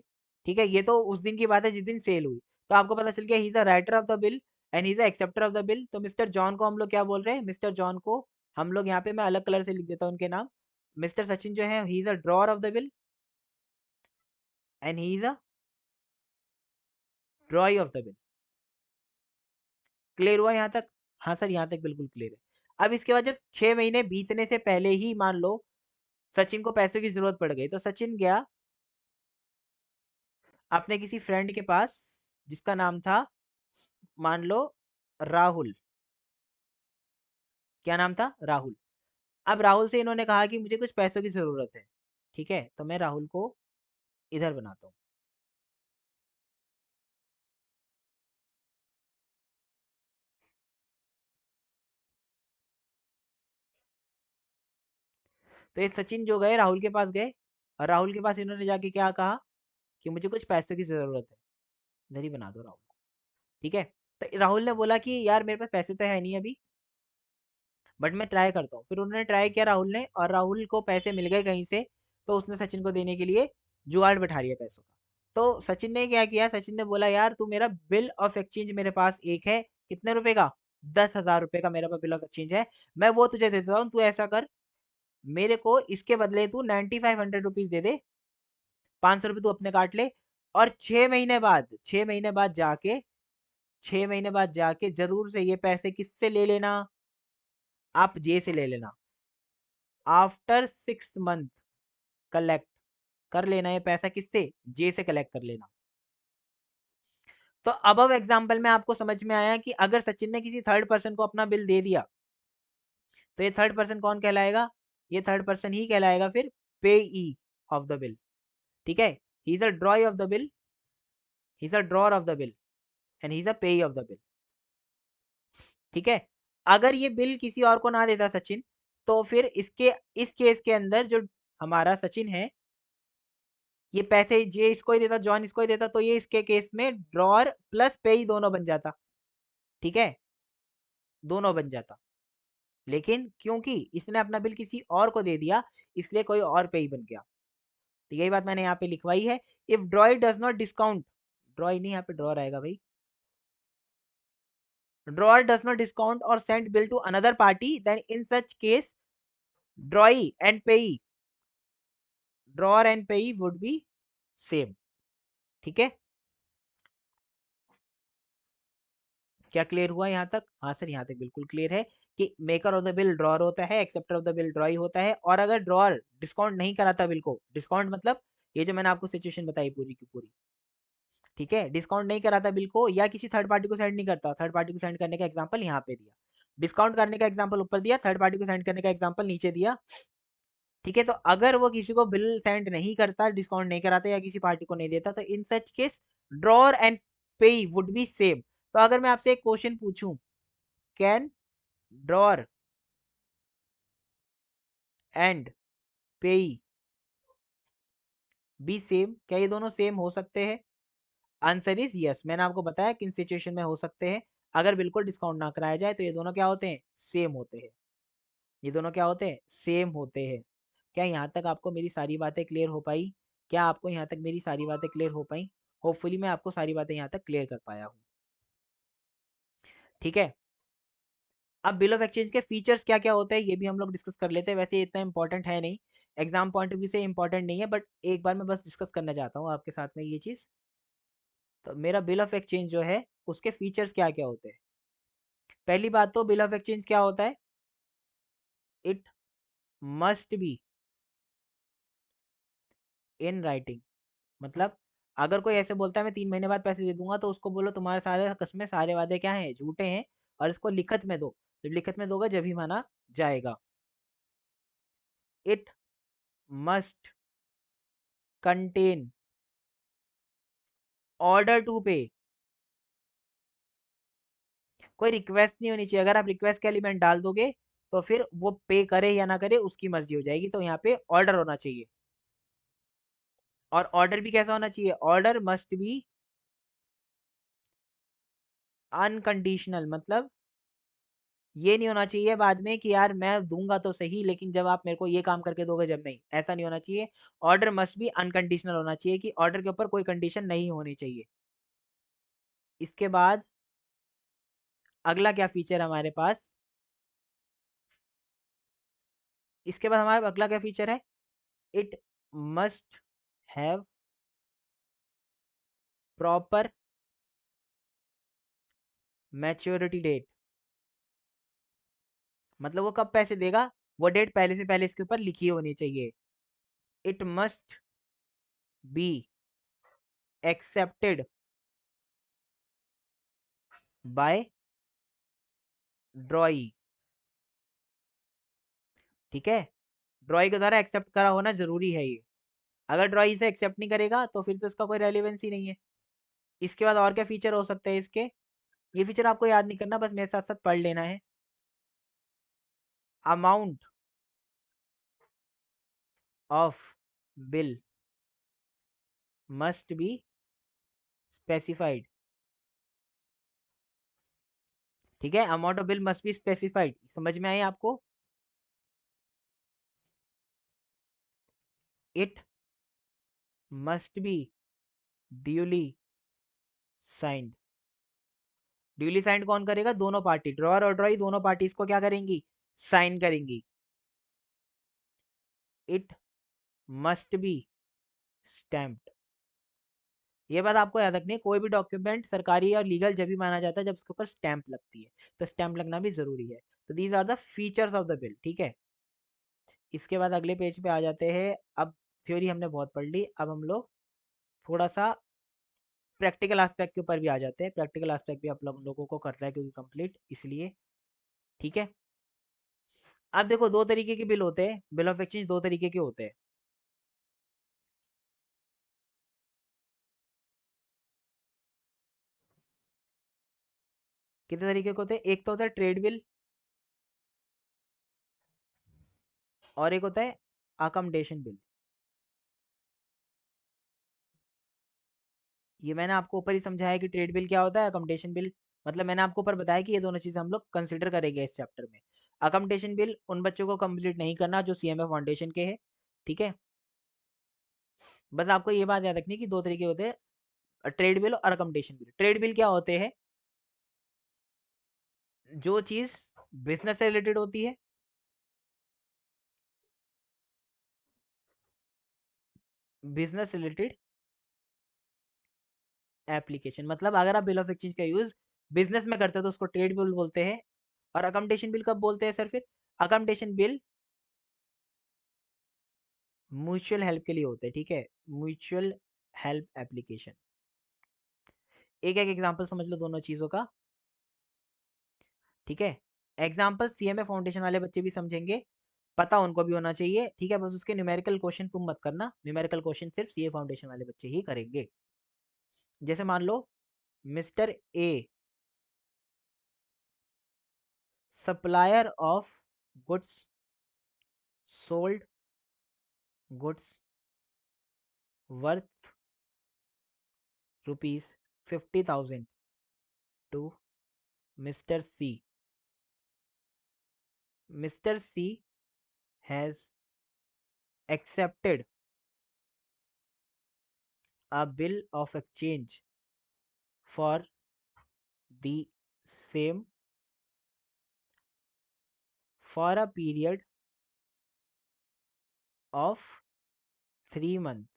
ठीक है, ये तो उस दिन की बात है जिस दिन सेल हुई। तो आपको पता चल गया he is the writer of the bill and he is the acceptor of the bill. तो मिस्टर जॉन को हम लोग क्या बोल रहे हैं, मिस्टर जॉन को हम लोग यहाँ पे मैं अलग कलर से लिख देता हूँ उनके नाम। मिस्टर सचिन जो है he is a drawer of the bill and he is a ड्रॉई of the bill. Clear हुआ यहाँ तक? हाँ सर, यहाँ तक बिल्कुल क्लियर है। अब इसके बाद जब 6 महीने बीतने से पहले ही मान लो सचिन को पैसों की जरूरत पड़ गई, तो सचिन गया अपने किसी फ्रेंड के पास जिसका नाम था मान लो राहुल। क्या नाम था? राहुल। अब राहुल से इन्होंने कहा कि मुझे कुछ पैसों की जरूरत है, ठीक है। तो मैं राहुल को इधर बनाता हूँ। तो ये सचिन जो गए राहुल के पास गए, और राहुल के पास इन्होंने जाके क्या कहा कि मुझे कुछ पैसों की जरूरत है, इधर ही बना दो राहुल को, ठीक है। तो राहुल ने बोला कि यार मेरे पास पैसे तो है नहीं अभी, बट मैं ट्राई करता हूँ। फिर उन्होंने ट्राई किया राहुल ने, और राहुल को पैसे मिल गए कहीं से। तो उसने सचिन को देने के लिए जुगाड़ बैठा लिया पैसों का। तो सचिन ने क्या किया, सचिन ने बोला यार तू मेरा बिल ऑफ एक्सचेंज मेरे पास एक है, कितने रुपए का? 10,000 रुपए का मेरे पास बिल ऑफ एक्सचेंज है, मैं वो तुझे दे देता हूँ। तू ऐसा कर, मेरे को इसके बदले तू 9500 रुपीज दे दे, 500 रुपये तू अपने काट ले। और 6 महीने बाद, 6 महीने बाद जाके, 6 महीने बाद जाके जरूर से ये पैसे किससे ले लेना, आप जे से ले लेना। आफ्टर 6 मंथ कलेक्ट कर लेना ये पैसा, किससे? जे से कलेक्ट कर लेना। तो अब एग्जाम्पल में आपको समझ में आया कि अगर सचिन ने किसी थर्ड पर्सन को अपना बिल दे दिया, तो ये थर्ड पर्सन कौन कहलाएगा? ये थर्ड पर्सन ही कहलाएगा फिर पेई ऑफ द बिल। ठीक है, he is a ड्रॉई of the bill, he is a drawer of the bill and he is a पेई ऑफ द बिल। ठीक है, अगर ये बिल किसी और को ना देता सचिन, तो फिर इसके इस केस के अंदर जो हमारा सचिन है, ये पैसे जे इसको ही देता, जॉन इसको ही देता, तो ये इसके केस में ड्रॉअर प्लस पेई दोनों बन जाता। ठीक है, दोनों बन जाता। लेकिन क्योंकि इसने अपना बिल किसी और को दे दिया, इसलिए कोई और पेई बन गया। तो यही बात मैंने यहाँ पे लिखवाई है। If drawee does not discount, drawee नहीं, यहाँ पे ड्रॉर आएगा भाई। ड्रॉअर डज नॉट डिस्काउंट और send bill to another party, then in such case drawee and payee, drawer and payee would be same. ठीक है, क्या क्लियर हुआ यहाँ तक? हाँ सर, यहाँ तक बिल्कुल क्लियर है कि maker of the bill drawer होता है, एक्सेप्टर ऑफ द बिल ड्रॉई होता है, और अगर ड्रॉअर डिस्काउंट नहीं कराता बिल को, डिस्काउंट मतलब ये जो मैंने आपको सिचुएशन बताई पूरी की पूरी। ठीक है, डिस्काउंट नहीं कराता बिल को या किसी थर्ड पार्टी को सेंड नहीं करता, थर्ड पार्टी को सेंड करने का एग्जांपल यहाँ पे दिया, डिस्काउंट करने का एग्जांपल ऊपर दिया, थर्ड पार्टी को सेंड करने का एग्जांपल नीचे दिया। ठीक है, तो अगर वो किसी को बिल सेंड नहीं करता, डिस्काउंट नहीं कराता या किसी पार्टी को नहीं देता, तो in such case drawer and payee would be same. तो अगर मैं आपसे एक क्वेश्चन पूछूं, can drawer and payee be same, क्या ये दोनों सेम हो सकते हैं? Answer is yes. मैंने आपको बताया किन सिचुएशन में हो सकते हैं। अगर बिल्कुल डिस्काउंट ना कराया जाए तो ये दोनों क्या होते हैं? सेम होते हैं। ये दोनों क्या होते हैं? सेम होते हैं। क्या यहाँ तक आपको मेरी सारी बातें क्लियर हो पाई? क्या आपको यहाँ तक मेरी सारी बातें क्लियर हो पाई? होपफुली मैं आपको सारी बातें यहाँ तक क्लियर कर पाया हूँ। ठीक है, अब बिल ऑफ एक्सचेंज के फीचर्स क्या क्या होते हैं ये भी हम लोग डिस्कस कर लेते हैं। वैसे इतना इंपॉर्टेंट है नहीं, एग्जाम पॉइंट ऑफ व्यू से इंपॉर्टेंट नहीं है, बट एक बार मैं बस डिस्कस करना चाहता हूँ आपके साथ में ये चीज़। तो मेरा बिल ऑफ एक्सचेंज जो है उसके फीचर्स क्या क्या होते हैं? पहली बात तो बिल ऑफ एक्सचेंज क्या होता है? It must be in writing. मतलब अगर कोई ऐसे बोलता है मैं 3 महीने बाद पैसे दे दूंगा, तो उसको बोलो तुम्हारे सारे कस्में सारे वादे क्या हैं? झूठे हैं, और इसको लिखत में दो। जब लिखत में दोगे जब ही माना जाएगा। It must contain order to pay. कोई रिक्वेस्ट नहीं होनी चाहिए। अगर आप रिक्वेस्ट का एलिमेंट डाल दोगे तो फिर वो पे करे या ना करे उसकी मर्जी हो जाएगी। तो यहाँ पे ऑर्डर होना चाहिए। और ऑर्डर भी कैसा होना चाहिए? Order must be unconditional. मतलब ये नहीं होना चाहिए बाद में कि यार मैं दूंगा तो सही, लेकिन जब आप मेरे को ये काम करके दोगे जब नहीं, ऐसा नहीं होना चाहिए। ऑर्डर मस्ट बी अनकंडीशनल होना चाहिए कि ऑर्डर के ऊपर कोई कंडीशन नहीं होनी चाहिए। इसके बाद अगला क्या फीचर हमारे पास? इसके बाद हमारे अगला क्या फीचर है? It must have proper maturity date. मतलब वो कब पैसे देगा, वो डेट पहले से पहले इसके ऊपर लिखी होनी चाहिए। It must be accepted by ड्रॉई। ठीक है, ड्रॉई के द्वारा एक्सेप्ट करा होना जरूरी है ये। अगर ड्रॉई से एक्सेप्ट नहीं करेगा तो फिर तो इसका कोई रेलिवेंस ही नहीं है। इसके बाद और क्या फीचर हो सकते हैं इसके? ये फीचर आपको याद नहीं करना, बस मेरे साथ साथ पढ़ लेना है। Amount of bill must be specified. ठीक है, amount of bill must be specified. समझ में आई आपको? It must be duly signed. Duly signed कौन करेगा? दोनों पार्टी, ड्रॉअर और ड्रॉई दोनों पार्टी इसको क्या करेंगी? साइन करेंगी। It must be stamped. ये बात आपको याद रखनी है, कोई भी डॉक्यूमेंट सरकारी और लीगल जब भी माना जाता है जब उसके ऊपर स्टैंप लगती है। तो स्टैंप लगना भी जरूरी है। तो these are the features of the bill. ठीक है, इसके बाद अगले पेज पे आ जाते हैं। अब थ्योरी हमने बहुत पढ़ ली, अब हम लोग थोड़ा सा प्रैक्टिकल एस्पेक्ट के ऊपर भी आ जाते हैं। प्रैक्टिकल एस्पेक्ट भी आप लोगों को करना है क्योंकि कंप्लीट इसलिए। ठीक है, अब देखो दो तरीके के बिल होते हैं, बिल ऑफ एक्सचेंज दो तरीके के होते हैं। कितने तरीके के होते हैं? एक तो होता है ट्रेड बिल, और एक होता है अकमडेशन बिल। ये मैंने आपको ऊपर ही समझाया कि ट्रेड बिल क्या होता है, अकमडेशन बिल मतलब मैंने आपको ऊपर बताया कि ये दोनों चीज़ हम लोग कंसिडर करेंगे इस चैप्टर में। अकमडेशन बिल उन बच्चों को कंप्लीट नहीं करना जो सीएमए फाउंडेशन के हैं, ठीक है। बस आपको ये बात याद रखनी है कि दो तरीके होते हैं, ट्रेड बिल और अकमडेशन बिल। ट्रेड बिल क्या होते हैं? जो चीज़ बिजनेस से रिलेटेड होती है, बिजनेस रिलेटेड एप्लीकेशन, मतलब अगर आप बिल ऑफ एक्सचेंज का यूज़ बिजनेस में करते हो तो उसको ट्रेड बिल बोलते हैं। और अकमडेशन बिल कब बोलते हैं सर फिर? अकमडेशन बिल म्यूचुअल हेल्प के लिए होते हैं, ठीक है, म्यूचुअल हेल्प एप्लीकेशन। एक एक एग्जांपल समझ लो दोनों चीज़ों का, ठीक है। एग्जांपल सीएमए फाउंडेशन वाले बच्चे भी समझेंगे, पता उनको भी होना चाहिए, ठीक है। बस उसके न्यूमेरिकल क्वेश्चन तुम मत करना, न्यूमेरिकल क्वेश्चन सिर्फ सीए फाउंडेशन वाले बच्चे ही करेंगे। जैसे मान लो mister A supplier of goods sold goods worth rupees 50,000 to mister C. Mister C has accepted a bill of exchange for the same for a period of 3 months।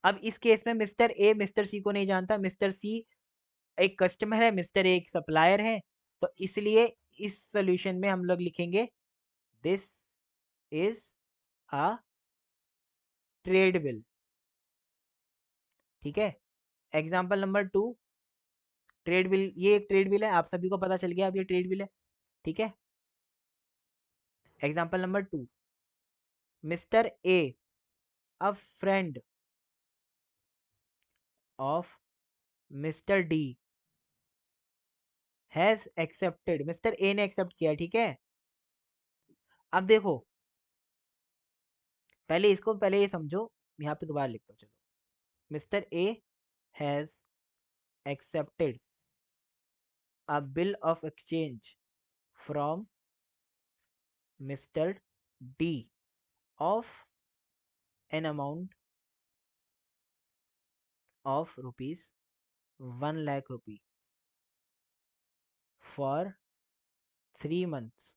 अब इस केस में मिस्टर ए मिस्टर सी को नहीं जानता, mister सी एक customer है, mister A एक supplier है, तो इसलिए इस सोल्यूशन में हम लोग लिखेंगे this is a trade bill, ठीक है। एग्जाम्पल नंबर 2, ट्रेड बिल, ये एक ट्रेड बिल है, आप सभी को पता चल गया अब ये ट्रेड बिल है, ठीक है। Example number 2, mister A a friend of mister D has accepted, mister A ने एक्सेप्ट किया, ठीक है। अब देखो पहले इसको पहले ये समझो, यहाँ पे दोबारा लिखता हूँ, चलो। Mister A has accepted a bill of exchange from mister D of an amount of rupees 1 lakh rupee for 3 months.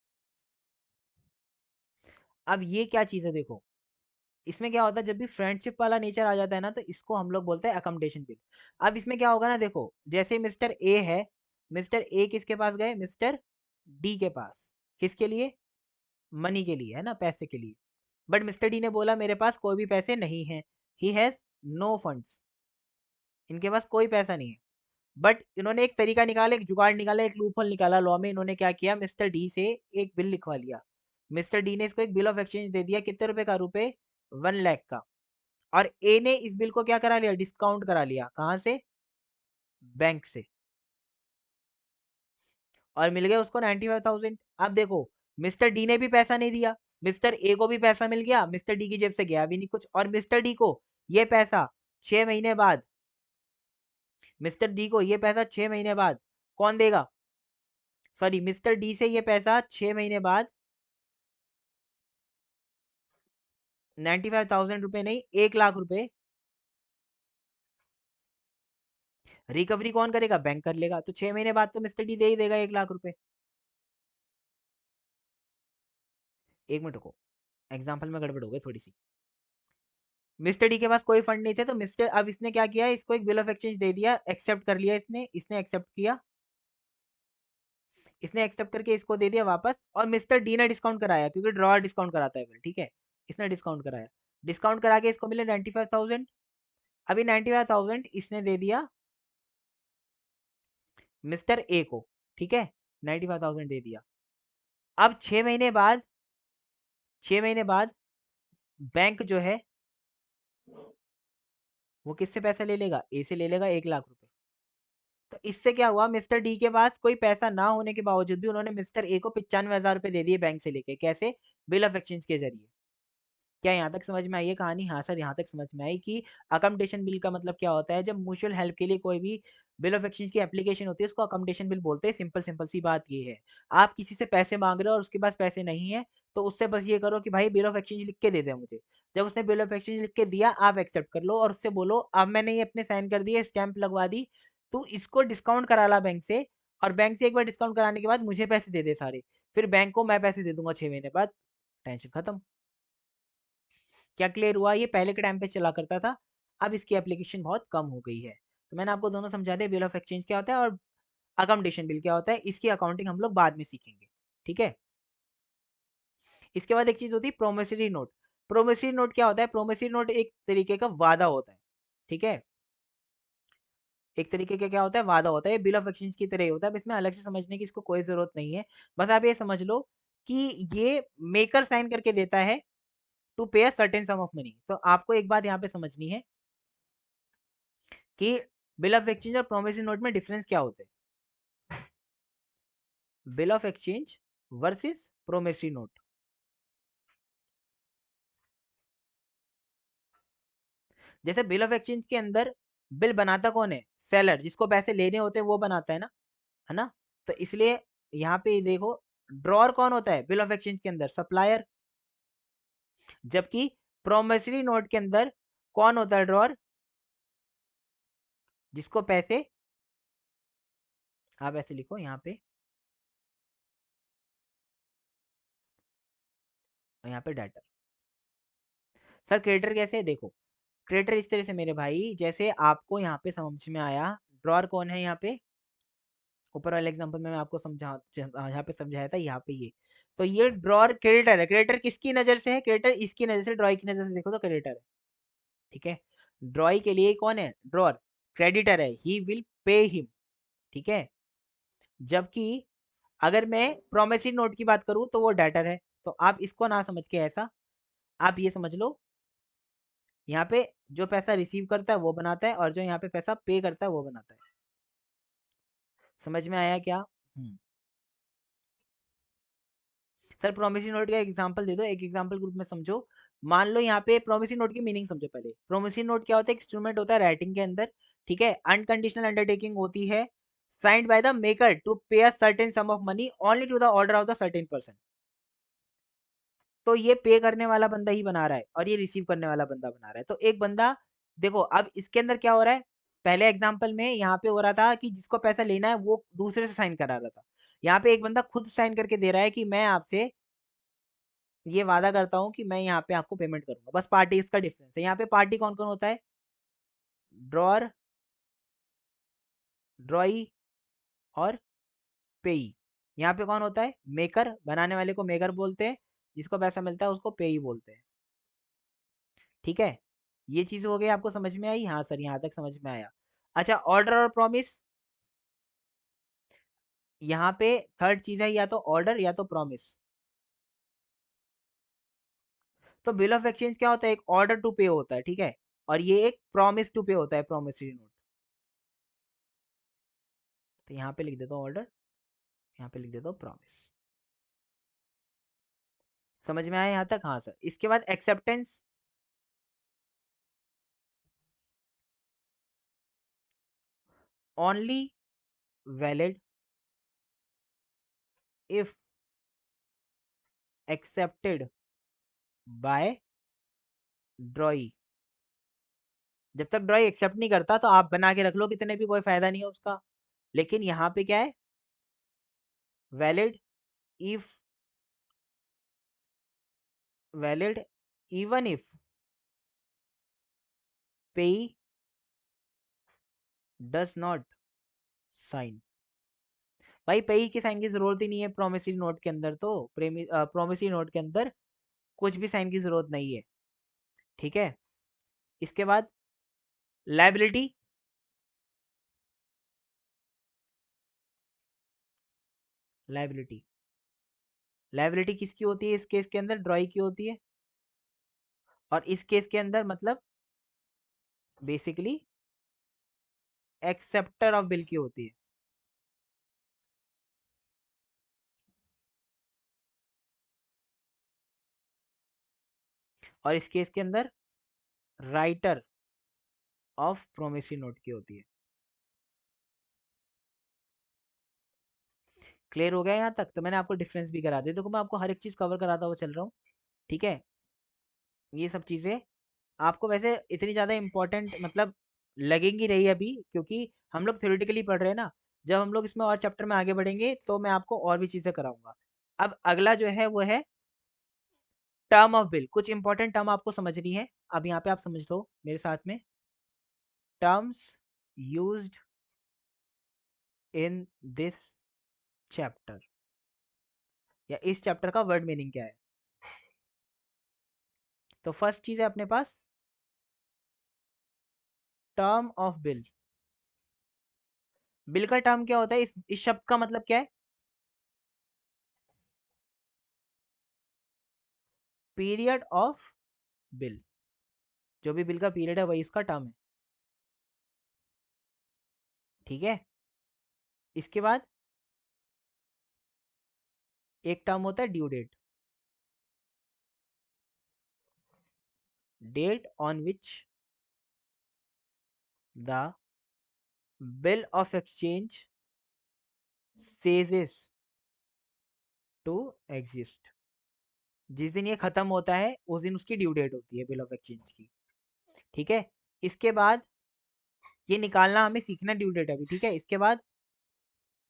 अब ये क्या चीज़ है देखो, इसमें क्या होता है जब भी फ्रेंडशिप वाला नेचर आ जाता है ना तो इसको हम लोग बोलते हैं अकोमोडेशन बिल। अब इसमें क्या होगा ना देखो, जैसे मिस्टर ए है, मिस्टर ए किसके पास गए? मिस्टर डी के पास। किसके लिए? मनी के लिए, है ना, पैसे के लिए। बट मिस्टर डी ने बोला मेरे पास कोई भी पैसे नहीं है, ही हैज नो फंड्स, इनके पास कोई पैसा नहीं है। बट इन्होंने एक तरीका निकाला, एक जुगाड़ निकाला, एक लूपहोल निकाला लॉ में। इन्होंने क्या किया, मिस्टर डी से एक बिल लिखवा लिया। मिस्टर डी ने इसको एक बिल ऑफ एक्सचेंज दे दिया, कितने रुपए का? रुपए 1 लाख का। और ए ने इस बिल को क्या करा लिया? डिस्काउंट करा लिया। कहाँ से? बैंक से। और मिल गया उसको 95,000। अब देखो मिस्टर डी ने भी पैसा नहीं दिया, मिस्टर ए को भी पैसा मिल गया, मिस्टर डी की जेब से गया भी नहीं कुछ। और मिस्टर डी को ये पैसा 6 महीने बाद, मिस्टर डी को ये पैसा 6 महीने बाद कौन देगा? सॉरी, मिस्टर डी से ये पैसा 6 महीने बाद 95,000 रुपए नहीं, 1 लाख रुपए रिकवरी कौन करेगा? बैंक कर लेगा। तो 6 महीने बाद तो मिस्टर डी दे ही देगा 1 लाख रुपए। एक मिनट रुको, एग्जाम्पल में गड़बड़ हो गई थोड़ी सी। मिस्टर डी के पास कोई फंड नहीं थे, तो मिस्टर, अब इसने क्या किया, इसको एक बिल ऑफ एक्सचेंज दे दिया, एक्सेप्ट कर लिया इसने, इसने एक्सेप्ट किया, इसने एक्सेप्ट करके इसको दे दिया वापस। और मिस्टर डी ने डिस्काउंट कराया, क्योंकि ड्रॉ डिस्काउंट कराता है बिल, ठीक है। इसने डिस्काउंट कराया, डिस्काउंट करा के इसको मिले 95,000। अभी 95,000 इसने दे दिया मिस्टर ए को, ठीक है, 95,000 दे दिया। अब 6 महीने बाद, 6 महीने बाद बैंक जो है वो किससे पैसा ले लेगा? ए से ले लेगा 1 लाख रुपए। तो इससे क्या हुआ, मिस्टर डी के पास कोई पैसा ना होने के बावजूद भी उन्होंने मिस्टर ए को 95,000 रुपए दे दिए बैंक से लेके। कैसे? बिल ऑफ एक्सचेंज के जरिए। क्या यहाँ तक समझ में आई है कहानी? हाँ सर, यहाँ तक समझ में आई कि अकमडेशन बिल का मतलब क्या होता है। जब म्यूचुअल हेल्प के लिए कोई भी बिल ऑफ एक्सचेंज की एप्लीकेशन होती है उसको अकमडेशन बिल बोलते हैं। सिंपल सिंपल सी बात ये है। आप किसी से पैसे मांग रहे हो और उसके पास पैसे नहीं है, तो उससे बस ये करो कि भाई बिल ऑफ एक्सचेंज लिख के दे दे मुझे। जब उसने बिल ऑफ एक्सचेंज लिख के दिया, आप एक्सेप्ट कर लो और उससे बोलो अब मैंने ये अपने साइन कर दिए, स्टैंप लगवा दी, तू इसको डिस्काउंट करा ला बैंक से, और बैंक से एक बार डिस्काउंट कराने के बाद मुझे पैसे दे दे सारे, फिर बैंक को मैं पैसे दे दूंगा 6 महीने बाद। टेंशन खत्म। क्या क्लियर हुआ? ये पहले के टाइम पे चला करता था, अब इसकी एप्लीकेशन बहुत कम हो गई है। तो मैंने आपको दोनों समझा दिया, बिल ऑफ एक्सचेंज क्या होता है और अकोमोडेशन बिल क्या होता है। इसकी अकाउंटिंग हम लोग बाद में सीखेंगे, ठीक है। इसके बाद एक चीज होती है प्रोमिसरी नोट। प्रोमिसरी नोट क्या होता है? प्रोमिसरी नोट एक तरीके का वादा होता है, ठीक है। एक तरीके का क्या होता है? वादा होता है। बिल ऑफ एक्सचेंज की तरह ही होता है, अब इसमें अलग से समझने की इसको कोई जरूरत नहीं है। बस आप ये समझ लो कि ये मेकर साइन करके देता है to pay a certain sum of money. तो आपको एक बात यहाँ पे समझनी है कि बिल ऑफ एक्सचेंज और प्रोमिसरी नोट में डिफरेंस क्या होते हैं। Bill of exchange versus promissory note. जैसे बिल ऑफ एक्सचेंज के अंदर बिल बनाता कौन है? सेलर, जिसको पैसे लेने होते हैं वो बनाता है ना। तो इसलिए यहाँ पे देखो, ड्रॉर कौन होता है बिल ऑफ एक्सचेंज के अंदर? सप्लायर। जबकि प्रोमिसरी नोट के अंदर कौन होता है ड्रॉर? जिसको पैसे, आप ऐसे लिखो यहाँ पे, यहाँ पे डाटा। सर क्रेडिटर कैसे है? देखो, क्रेडिटर इस तरह से मेरे भाई, जैसे आपको यहाँ पे समझ में आया, ड्रॉर कौन है यहाँ पे? ऊपर वाले एग्जांपल में मैं आपको यहाँ पे समझाया था, यहाँ पे ये। तो ये ड्रॉर क्रेडिटर है। क्रेडिटर किसकी नजर से है? क्रेडिटर इसकी नजर से, ड्रॉई की नजर से देखो तो क्रेडिटर है, ठीक है। ड्रॉई के लिए कौन है ड्रॉर? क्रेडिटर है, ही विल पे हिम, ठीक है। जबकि अगर मैं प्रोमिसरी नोट की बात करूं तो वो डेटर है। तो आप इसको ना समझ के ऐसा, आप ये समझ लो, यहाँ पे जो पैसा रिसीव करता है वो बनाता है, और जो यहाँ पे पैसा पे करता है वो बनाता है। समझ में आया क्या? सर प्रोमिसरी नोट का एग्जांपल दे दो, एक एग्जांपल ग्रुप में समझो। मान लो यहाँ पे प्रोमिसरी नोट की मीनिंग समझो पहले। प्रोमिसरी नोट क्या होता है? इंस्ट्रूमेंट होता है राइटिंग के अंदर, ठीक है। अनकंडीशनल अंडरटेकिंग होती है, signed by the maker to pay a certain sum of money only to the order of the certain person. तो ये पे करने वाला बंदा ही बना रहा है और ये रिसीव करने वाला बंदा बना रहा है। तो एक बंदा, देखो अब इसके अंदर क्या हो रहा है, पहले एग्जांपल में यहाँ पे हो रहा था कि जिसको पैसा लेना है वो दूसरे से साइन करा रहा था। यहाँ पे एक बंदा खुद साइन करके दे रहा है कि मैं आपसे ये वादा करता हूँ कि मैं यहाँ पे आपको पेमेंट करूंगा। बस पार्टी इसका डिफरेंस है। यहाँ पे पार्टी कौन कौन होता है? ड्रॉर, ड्रॉई और पेई। यहाँ पे कौन होता है? मेकर, बनाने वाले को मेकर बोलते हैं, जिसको पैसा मिलता है उसको पेई बोलते हैं, ठीक है। ये चीज हो गई, आपको समझ में आई? हाँ सर, यहाँ तक समझ में आया। अच्छा, ऑर्डर और प्रॉमिस, यहाँ पे थर्ड चीज है, या तो ऑर्डर या तो प्रॉमिस। तो बिल ऑफ एक्सचेंज क्या होता है? एक ऑर्डर टू पे होता है, ठीक है, और ये एक प्रॉमिस टू पे होता है, प्रॉमिसरी नोट। तो यहाँ पे लिख देता हूँ ऑर्डर, यहाँ पे लिख देता हूँ प्रॉमिस। समझ में आया यहाँ तक? हाँ सर। इसके बाद acceptance. Only valid if accepted by ड्रॉई। जब तक ड्रॉई एक्सेप्ट नहीं करता तो आप बना के रख लो कितने भी, कोई फायदा नहीं है उसका। लेकिन यहाँ पे क्या है? Valid if, valid even if पेई डज नॉट साइन। भाई पेई के साइन की जरूरत ही नहीं है प्रोमिसरी नोट के अंदर। तो प्रोमिसरी नोट के अंदर कुछ भी साइन की जरूरत नहीं है, ठीक है। इसके बाद लाइबिलिटी। लाइबिलिटी, लायबिलिटी किसकी होती है इस केस के अंदर? ड्रॉई की होती है। और इस केस के अंदर मतलब बेसिकली एक्सेप्टर ऑफ बिल की होती है। और इस केस के अंदर राइटर ऑफ प्रोमिसरी नोट की होती है। क्लियर हो गया यहाँ तक? तो मैंने आपको डिफरेंस भी करा दिया। देखो मैं आपको हर एक चीज कवर कराता हुआ चल रहा हूँ, ठीक है। ये सब चीजें आपको वैसे इतनी ज़्यादा इम्पोर्टेंट मतलब लगेंगी नहीं अभी, क्योंकि हम लोग थ्योरेटिकली पढ़ रहे हैं ना। जब हम लोग इसमें और चैप्टर में आगे बढ़ेंगे तो मैं आपको और भी चीज़ें कराऊंगा। अब अगला जो है वो है टर्म ऑफ बिल। कुछ इंपॉर्टेंट टर्म आपको समझनी है। अब यहाँ पे आप समझ लो मेरे साथ में, terms used in this chapter, या इस चैप्टर का वर्ड मीनिंग क्या है। तो फर्स्ट चीज़ है अपने पास टर्म ऑफ बिल। बिल का टर्म क्या होता है? इस शब्द का मतलब क्या है? Period of bill. जो भी बिल का पीरियड है वही इसका टर्म है, ठीक है। इसके बाद एक टर्म होता है due date, date on which the bill of exchange ceases to exist. जिस दिन ये खत्म होता है उस दिन उसकी ड्यू डेट होती है बिल ऑफ एक्सचेंज की, ठीक है। इसके बाद ये निकालना हमें सीखना ड्यू डेट अभी, ठीक है। इसके बाद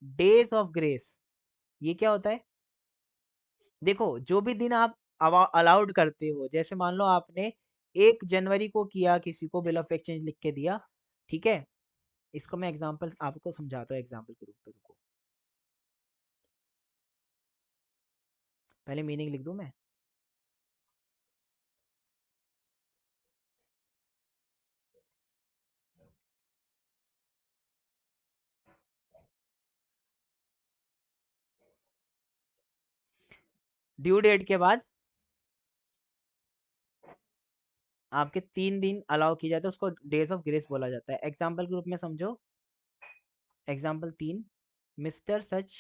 डेज ऑफ ग्रेस, ये क्या होता है? देखो जो भी दिन आप अलाउड करते हो, जैसे मान लो आपने 1 जनवरी को किया, किसी को बिल ऑफ एक्सचेंज लिख के दिया, ठीक है। इसको मैं एग्जांपल आपको समझाता हूँ एग्जांपल के रूप में, रुको। पहले मीनिंग लिख दूं मैं। ड्यू डेट के बाद आपके 3 दिन अलाउ किया जाता है, उसको डेज ऑफ ग्रेस बोला जाता है। एग्जाम्पल के रूप में समझो। Example 3, mister such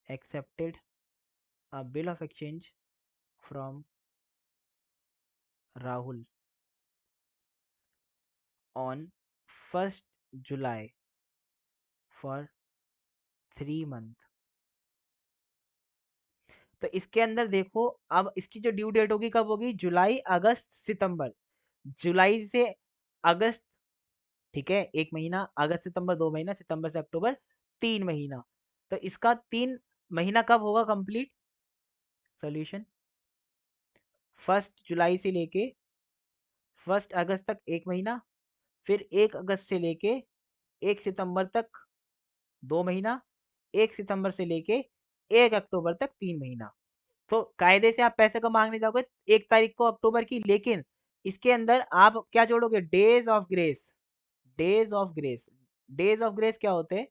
accepted a bill of exchange from Rahul on 1 July for 3 month. तो इसके अंदर देखो, अब इसकी जो ड्यू डेट होगी कब होगी? जुलाई अगस्त सितंबर। जुलाई से अगस्त, ठीक है, 1 महीना। अगस्त सितंबर 2 महीना। सितंबर से अक्टूबर 3 महीना। तो इसका 3 महीना कब होगा कंप्लीट? सोल्यूशन 1 जुलाई से लेके 1 अगस्त तक 1 महीना, फिर 1 अगस्त से लेके 1 सितंबर तक 2 महीना, 1 सितंबर से लेके 1 अक्टूबर तक 3 महीना। तो कायदे से आप पैसे को मांगने जाओगे 1 तारीख को अक्टूबर की, लेकिन इसके अंदर आप क्या जोड़ोगे? Days of grace. Days of grace, days of grace क्या होते हैं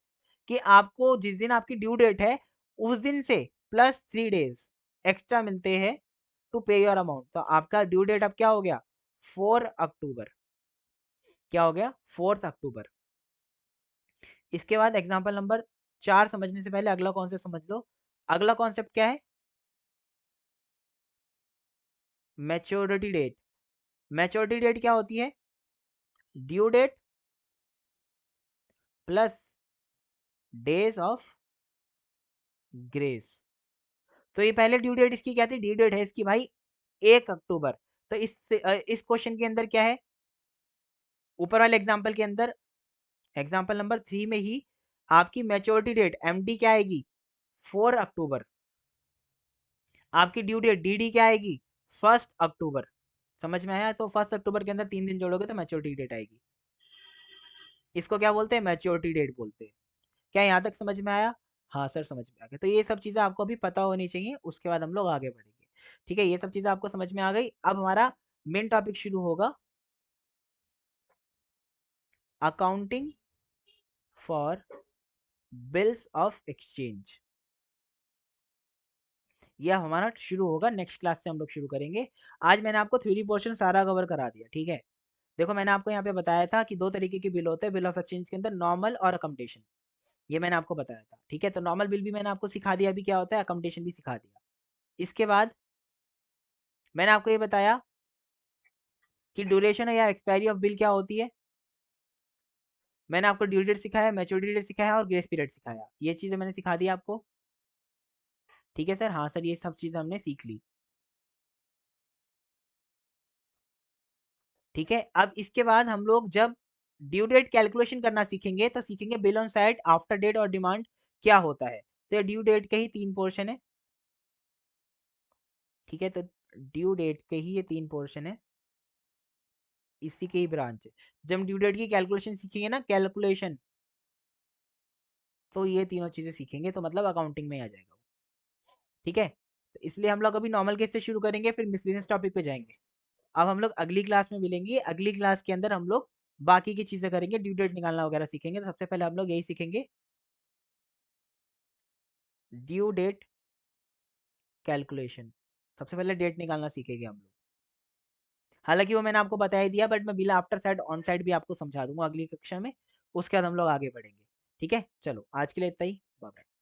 कि आपको जिस दिन आपकी ड्यू डेट है उस दिन से +3 डेज एक्स्ट्रा मिलते हैं टू पे योर अमाउंट। तो आपका ड्यू डेट अब क्या हो गया? 4 अक्टूबर। क्या हो गया? 4 अक्टूबर। इसके बाद एग्जाम्पल नंबर 4 समझने से पहले अगला कॉन्सेप्ट समझ लो। अगला कॉन्सेप्ट क्या है? Maturity date. मैच्योरिटी डेट क्या होती है? Due date plus days of grace. तो ये पहले ड्यू डेट इसकी क्या थी? ड्यू डेट है इसकी भाई 1 अक्टूबर। तो इस क्वेश्चन के अंदर क्या है? ऊपर वाले एग्जाम्पल के अंदर एग्जाम्पल नंबर 3 में ही आपकी मैच्योरिटी डेट एमडी क्या आएगी? 4 अक्टूबर। आपकी ड्यू डेट डीडी क्या आएगी? 1 अक्टूबर। समझ में आया? तो 1 अक्टूबर के अंदर 3 दिन जोड़ोगे तो मैच्योरिटी डेट आएगी। इसको क्या बोलते हैं? मैच्योरिटी डेट बोलते हैं। क्या यहाँ तक समझ में आया? हाँ सर समझ में आ गया। तो ये सब चीज़ें आपको अभी पता होनी चाहिए, उसके बाद हम लोग आगे बढ़ेंगे, ठीक है। ये सब चीज़ें आपको समझ में आ गई। अब हमारा मेन टॉपिक शुरू होगा। Accounting for bills of exchange. यह हमारा शुरू होगा नेक्स्ट क्लास से, हम लोग शुरू करेंगे। आज मैंने आपको थ्योरी पोर्शन सारा कवर करा दिया, ठीक है। देखो मैंने आपको यहाँ पे बताया था कि दो तरीके के बिल होते हैं बिल ऑफ एक्सचेंज के अंदर, नॉर्मल और अकम्पटेशन। ये मैंने आपको बताया था, ठीक है। तो नॉर्मल बिल भी मैंने आपको सिखा दिया अभी क्या होता है, अकम्पटेशन भी सिखा दिया। इसके बाद मैंने आपको ये बताया कि ड्यूरेशन या एक्सपायरी ऑफ बिल क्या होती है। मैंने आपको ड्यू डेट सिखाया, मैच्योरिटी डेट सिखाया और ग्रेस पीरियड सिखाया। ये चीज़ें मैंने सिखा दी आपको, ठीक है सर। हाँ सर, ये सब चीज़ें हमने सीख ली, ठीक है। अब इसके बाद हम लोग जब ड्यू डेट कैलकुलेशन करना सीखेंगे तो सीखेंगे bill on sight, after date और डिमांड क्या होता है। तो ड्यू डेट के ही तीन पोर्शन है, ठीक है। तो ड्यू डेट के ही ये तीन पोर्शन है, इसी के ही ब्रांच है। जब हम ड्यू डेट की कैलकुलेशन सीखेंगे ना, कैलकुलेशन, तो ये तीनों चीजें सीखेंगे तो मतलब अकाउंटिंग में आ जाएगा, ठीक है। तो इसलिए हम लोग अभी नॉर्मल केस से शुरू करेंगे, फिर मिसलेनियस टॉपिक पे जाएंगे। अब हम लोग अगली क्लास में मिलेंगे, अगली क्लास के अंदर हम लोग बाकी की चीजें करेंगे, ड्यू डेट निकालना वगैरह सीखेंगे। तो सबसे पहले हम लोग यही सीखेंगे, ड्यू डेट कैलकुलेशन। सबसे पहले डेट निकालना सीखेंगे हम लोग। हालांकि वो मैंने आपको बता ही दिया, बट मैं bill after side on side भी आपको समझा दूंगा अगली कक्षा में। उसके बाद हम लोग आगे बढ़ेंगे, ठीक है। चलो आज के लिए इतना ही, बाय बाय।